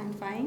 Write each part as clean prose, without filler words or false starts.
I'm fine.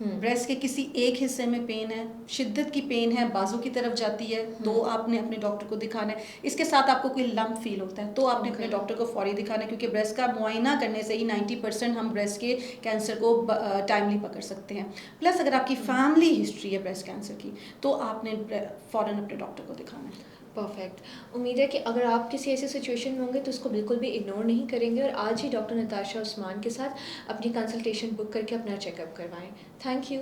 Breast के किसी एक हिस्से में पेन है, शिद्दत की पेन है, बाजू की तरफ जाती है, तो आपने अपने डॉक्टर को दिखाना है। इसके साथ आपको कोई लंप फील होता है तो आपने अपने डॉक्टर को फौरी दिखाना है, क्योंकि ब्रेस्ट का मुआयना करने से ही 90% हम ब्रेस्ट के कैंसर को टाइमली पकड़ सकते हैं। प्लस अगर आपकी फैमिली हिस्ट्री है ब्रेस्ट कैंसर की तो आपने फ़ौरन अपने डॉक्टर को दिखाना है। परफेक्ट। उम्मीद है कि अगर आप किसी ऐसी सिचुएशन में होंगे तो उसको बिल्कुल भी इग्नोर नहीं करेंगे और आज ही डॉक्टर नताशा उस्मान के साथ अपनी कंसल्टेशन बुक करके अपना चेकअप करवाएं। Thank you.